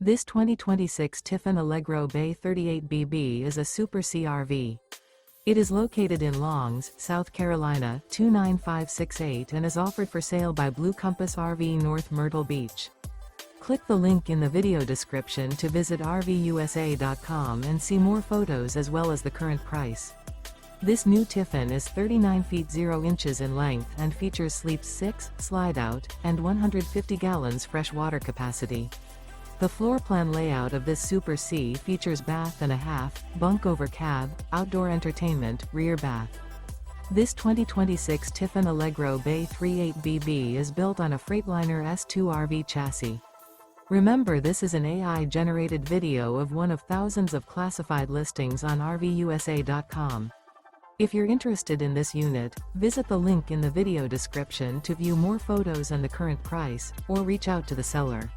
This 2026 Tiffin Allegro Bay 38BB is a Super CRV. It is located in Longs, South Carolina 29568 and is offered for sale by Blue Compass RV North Myrtle Beach. Click the link in the video description to visit RVUSA.com and see more photos as well as the current price. This new Tiffin is 39 feet 0 inches in length and features sleeps 6, slide-out, and 150 gallons fresh water capacity. The floor plan layout of this Super C features bath and a half, bunk over cab, outdoor entertainment, rear bath. This 2026 Tiffin Allegro Bay 38BB is built on a Freightliner S2RV chassis. Remember, this is an AI-generated video of one of thousands of classified listings on RVUSA.com. If you're interested in this unit, visit the link in the video description to view more photos and the current price, or reach out to the seller.